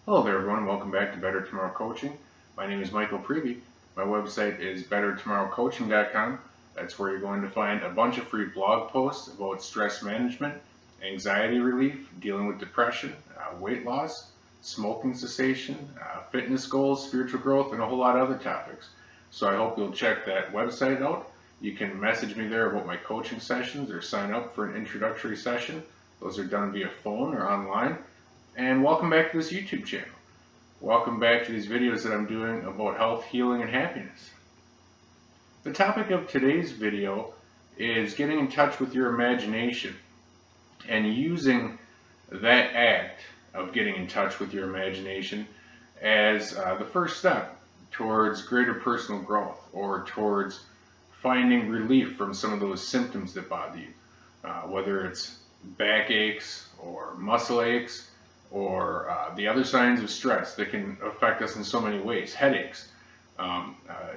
Hello there everyone, welcome back to Better Tomorrow Coaching. My name is Michael Prevey. My website is bettertomorrowcoaching.com. That's where you're going to find a bunch of free blog posts about stress management, anxiety relief, dealing with depression, weight loss, smoking cessation, fitness goals, spiritual growth, and a whole lot of other topics. So I hope you'll check that website out. You can message me there about my coaching sessions or sign up for an introductory session. Those are done via phone or online. And welcome back to this YouTube channel. Welcome back to these videos that I'm doing about health, healing, and happiness. The topic of today's video is getting in touch with your imagination and using that act of getting in touch with your imagination as the first step towards greater personal growth or towards finding relief from some of those symptoms that bother you, whether it's backaches or muscle aches, or the other signs of stress that can affect us in so many ways, headaches,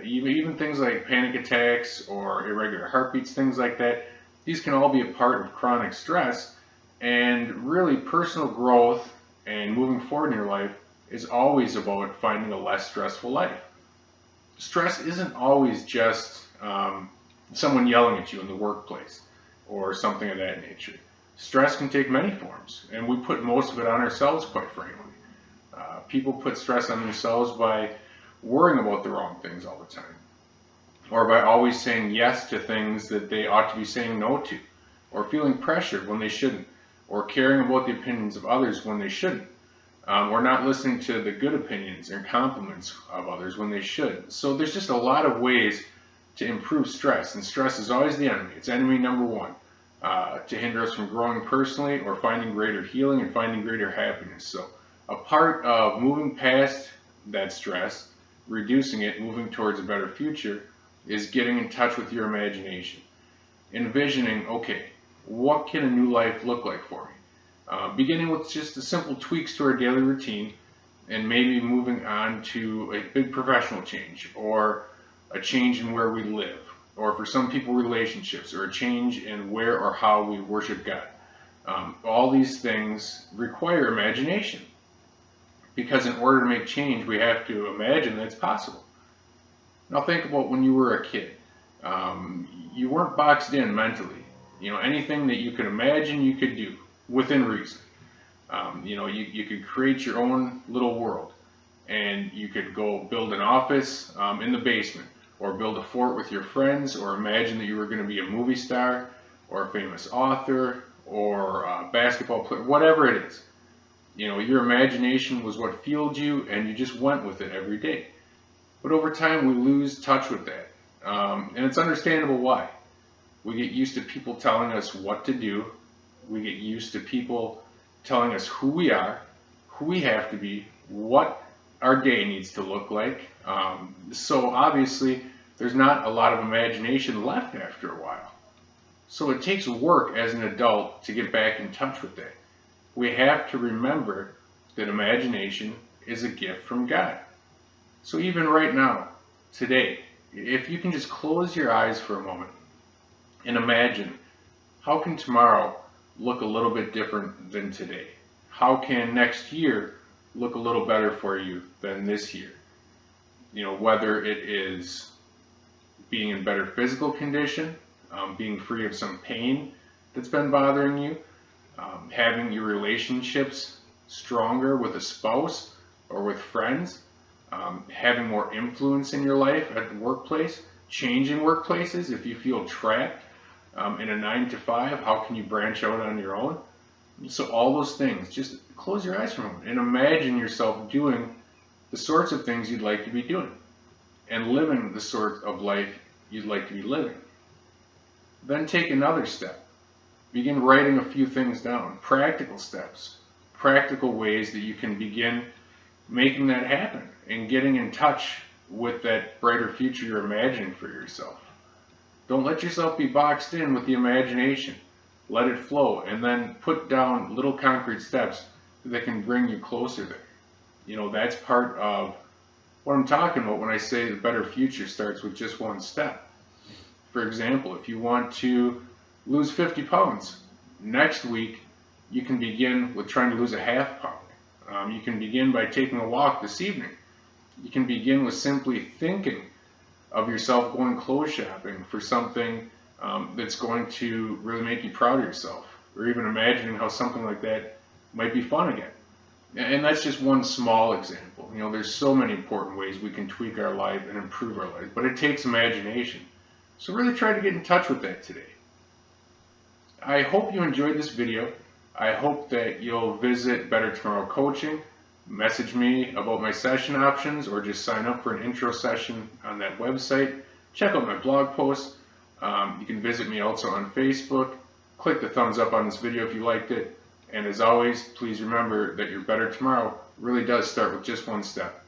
even things like panic attacks or irregular heartbeats, things like that. These can all be a part of chronic stress, and really personal growth and moving forward in your life is always about finding a less stressful life. Stress isn't always just someone yelling at you in the workplace or something of that nature. Stress can take many forms, and we put most of it on ourselves, quite frankly. People put stress on themselves by worrying about the wrong things all the time, or by always saying yes to things that they ought to be saying no to, or feeling pressured when they shouldn't, or caring about the opinions of others when they shouldn't, or not listening to the good opinions and compliments of others when they should. So there's just a lot of ways to improve stress, and stress is always the enemy. It's enemy number one. To hinder us from growing personally or finding greater healing and finding greater happiness. So a part of moving past that stress, reducing it, moving towards a better future, is getting in touch with your imagination. Envisioning, okay, what can a new life look like for me? Beginning with just the simple tweaks to our daily routine, and maybe moving on to a big professional change or a change in where we live, or for some people relationships, or a change in where or how we worship God. All these things require imagination, because in order to make change we have to imagine that it's possible. Now think about when you were a kid. You weren't boxed in mentally. Anything that you could imagine you could do within reason. You could create your own little world, and you could go build an office in the basement, or build a fort with your friends, or imagine that you were going to be a movie star, or a famous author, or a basketball player, whatever it is. Your imagination was what fueled you, and you just went with it every day. But over time, we lose touch with that. And it's understandable why. We get used to people telling us what to do. We get used to people telling us who we are, who we have to be, what our day needs to look like. So obviously there's not a lot of imagination left after a while. So it takes work as an adult to get back in touch with that. We have to remember that imagination is a gift from God. So even right now, today, if you can just close your eyes for a moment and imagine, how can tomorrow look a little bit different than today? How can next year look a little better for you than this year? Whether it is being in better physical condition, being free of some pain that's been bothering you, having your relationships stronger with a spouse or with friends, having more influence in your life at the workplace, changing workplaces if you feel trapped in a 9 to 5, how can you branch out on your own? So all those things, just close your eyes for a moment and imagine yourself doing the sorts of things you'd like to be doing and living the sort of life you'd like to be living. Then take another step. Begin writing a few things down, practical steps, practical ways that you can begin making that happen and getting in touch with that brighter future you're imagining for yourself. Don't let yourself be boxed in with the imagination. Let it flow, and then put down little concrete steps that can bring you closer there. That's part of what I'm talking about when I say the better future starts with just one step. For example, if you want to lose 50 pounds, next week you can begin with trying to lose a half pound. You can begin by taking a walk this evening. You can begin with simply thinking of yourself going clothes shopping for something that's going to really make you proud of yourself, or even imagining how something like that might be fun again. And that's just one small example. You know, there's so many important ways we can tweak our life and improve our life, but it takes imagination. So really try to get in touch with that today. I hope you enjoyed this video. I hope that you'll visit Better Tomorrow Coaching, message me about my session options, or just sign up for an intro session on that website. Check out my blog posts. You can visit me also on Facebook. Click the thumbs up on this video if you liked it. And as always, please remember that your better tomorrow really does start with just one step.